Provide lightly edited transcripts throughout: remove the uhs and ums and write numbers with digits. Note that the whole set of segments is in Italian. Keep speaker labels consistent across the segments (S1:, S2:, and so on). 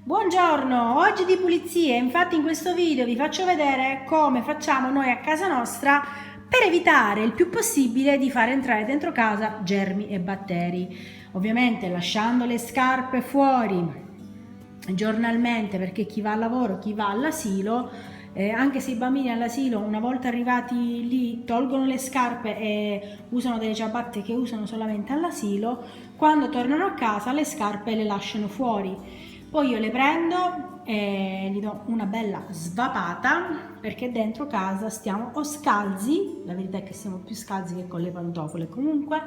S1: Buongiorno, oggi di pulizie. Infatti in questo video vi faccio vedere come facciamo noi a casa nostra per evitare il più possibile di far entrare dentro casa germi e batteri. Ovviamente lasciando le scarpe fuori giornalmente, perché chi va al lavoro, chi va all'asilo, anche se i bambini all'asilo una volta arrivati lì tolgono le scarpe e usano delle ciabatte che usano solamente all'asilo, quando tornano a casa le scarpe le lasciano fuori. Poi io le prendo e gli do una bella svapata, perché dentro casa stiamo o scalzi, la verità è che siamo più scalzi che con le pantofole comunque.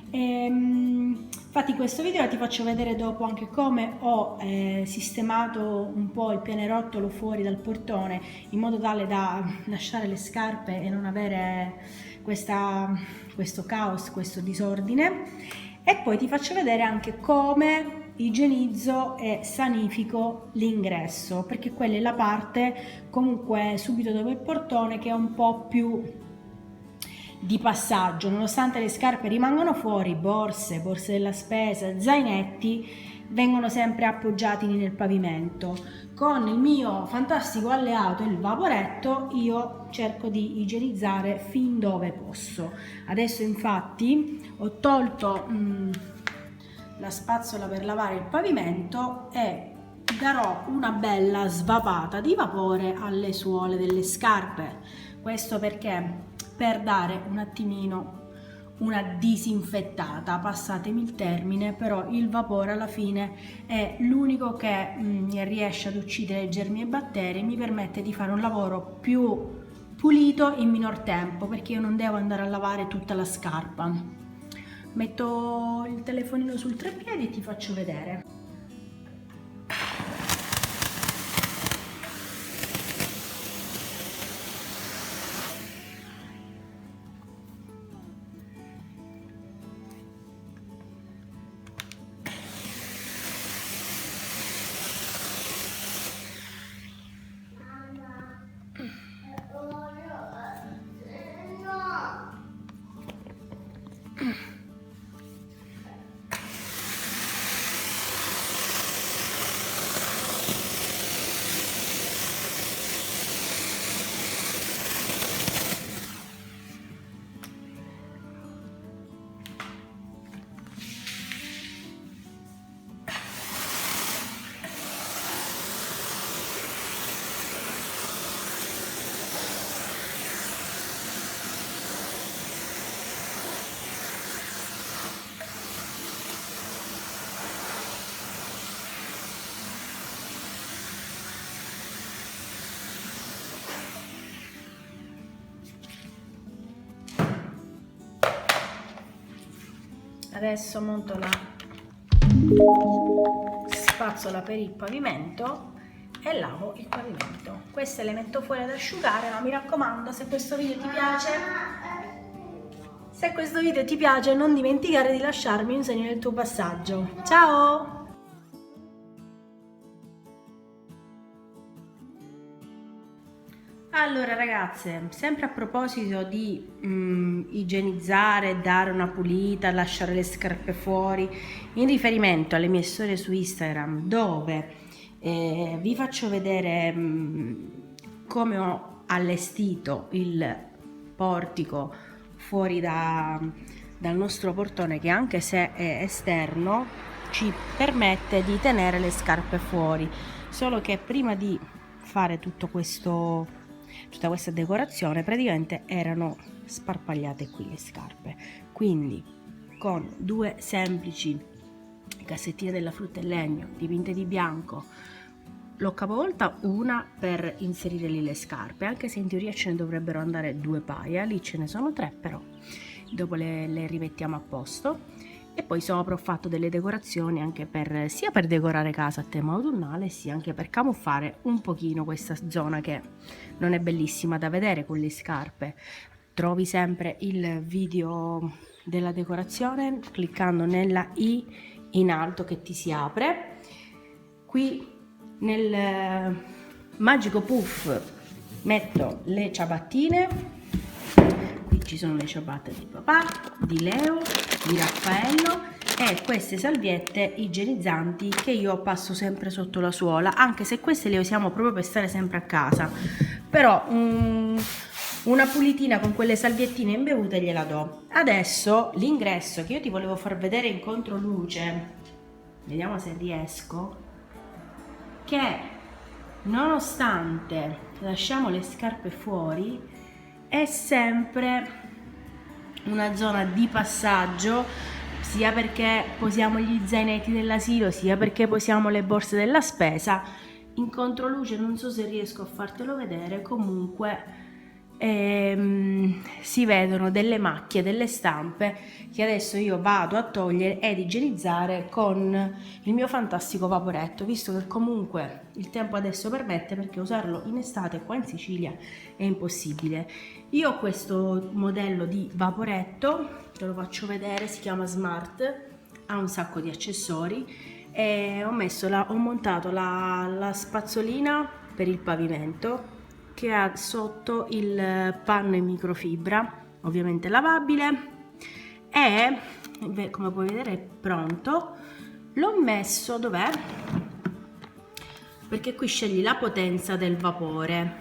S1: Infatti in questo video ti faccio vedere dopo anche come ho sistemato un po' il pianerottolo fuori dal portone, in modo tale da lasciare le scarpe e non avere questo caos, questo disordine. E poi ti faccio vedere anche come igienizzo e sanifico l'ingresso, perché quella è la parte comunque subito dopo il portone che è un po' più di passaggio. Nonostante le scarpe rimangano fuori, borse della spesa, zainetti vengono sempre appoggiati nel pavimento. Con il mio fantastico alleato, il vaporetto, io cerco di igienizzare fin dove posso. Adesso infatti ho tolto la spazzola per lavare il pavimento e darò una bella svapata di vapore alle suole delle scarpe. Questo perché? Per dare un attimino una disinfettata, passatemi il termine, però il vapore alla fine è l'unico che riesce ad uccidere germi e batteri e mi permette di fare un lavoro più pulito in minor tempo, perché io non devo andare a lavare tutta la scarpa. Metto il telefonino sul treppiedi e ti faccio vedere. Adesso monto la spazzola per il pavimento e lavo il pavimento. Queste le metto fuori ad asciugare, ma mi raccomando, se questo video ti piace, non dimenticare di lasciarmi un segno del tuo passaggio. Ciao! Allora ragazze, sempre a proposito di igienizzare, dare una pulita, lasciare le scarpe fuori, in riferimento alle mie storie su Instagram, dove vi faccio vedere come ho allestito il portico fuori dal nostro portone, che anche se è esterno ci permette di tenere le scarpe fuori, solo che prima di fare tutta questa decorazione praticamente erano sparpagliate qui le scarpe, quindi con due semplici cassettine della frutta e legno dipinte di bianco l'ho capovolta, una per inserire lì le scarpe, anche se in teoria ce ne dovrebbero andare due paia, lì ce ne sono tre, però dopo le rimettiamo a posto. E poi sopra ho fatto delle decorazioni anche sia per decorare casa a tema autunnale, sia anche per camuffare un pochino questa zona che non è bellissima da vedere con le scarpe. Trovi sempre il video della decorazione cliccando nella i in alto che ti si apre. Qui nel magico puff metto le ciabattine. Qui ci sono le ciabatte di papà, di Leo, di Raffaello, e queste salviette igienizzanti che io passo sempre sotto la suola, anche se queste le usiamo proprio per stare sempre a casa, però una pulitina con quelle salviettine imbevute gliela do. Adesso l'ingresso che io ti volevo far vedere in controluce, vediamo se riesco, che nonostante lasciamo le scarpe fuori è sempre una zona di passaggio, sia perché posiamo gli zainetti dell'asilo, sia perché posiamo le borse della spesa. In controluce non so se riesco a fartelo vedere, comunque si vedono delle macchie, delle stampe che adesso io vado a togliere ed igienizzare con il mio fantastico vaporetto, visto che comunque il tempo adesso permette, perché usarlo in estate qua in Sicilia è impossibile. Io ho questo modello di vaporetto, te lo faccio vedere, si chiama Smart, ha un sacco di accessori e ho montato la spazzolina per il pavimento che ha sotto il panno in microfibra, ovviamente lavabile, e come puoi vedere è pronto. L'ho messo dov'è? Perché qui scegli la potenza del vapore,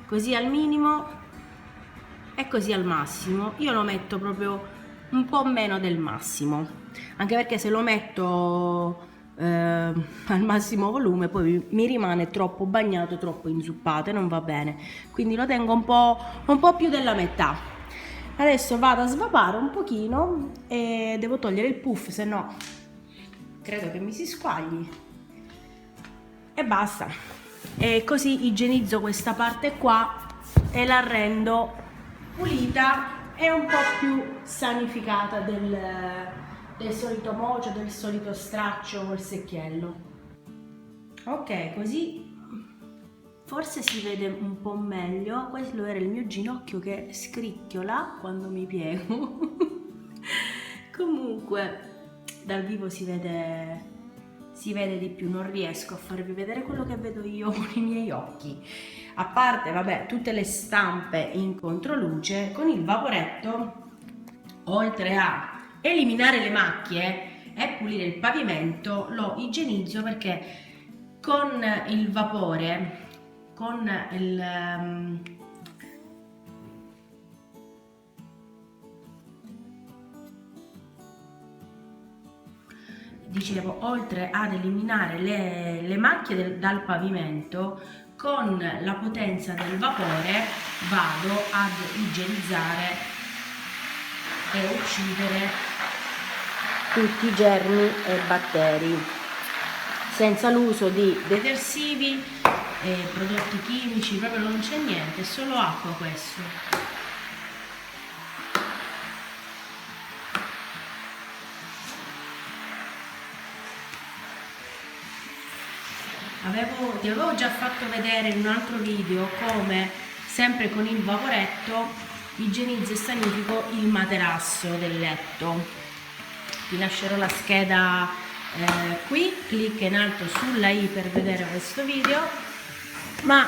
S1: così al minimo e così al massimo. Io lo metto proprio un po' meno del massimo, anche perché se lo metto al massimo volume poi mi rimane troppo bagnato, troppo inzuppato e non va bene, quindi lo tengo un po' più della metà. Adesso vado a svapare un pochino e devo togliere il puff, se no credo che mi si squagli, e basta. E così igienizzo questa parte qua e la rendo pulita e un po' più sanificata del solito mocio, del solito straccio col secchiello. Ok, così forse si vede un po' meglio. Questo era il mio ginocchio che scricchiola quando mi piego. Comunque dal vivo si vede di più, non riesco a farvi vedere quello che vedo io con i miei occhi. A parte, vabbè, tutte le stampe in controluce, con il vaporetto, oltre a eliminare le macchie e pulire il pavimento, lo igienizzo perché con il vapore, con il dicevo, oltre ad eliminare le macchie dal pavimento, con la potenza del vapore vado ad igienizzare e uccidere tutti i germi e batteri senza l'uso di detersivi e prodotti chimici, proprio non c'è niente, è solo acqua questo. Ti avevo già fatto vedere in un altro video come sempre con il vaporetto igienizzo e sanifico il materasso del letto. Ti lascerò la scheda qui, clicca in alto sulla i per vedere questo video. Ma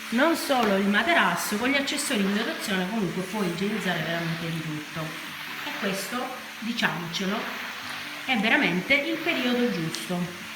S1: non solo il materasso, con gli accessori in dotazione comunque puoi igienizzare veramente di tutto, e questo, diciamocelo, è veramente il periodo giusto.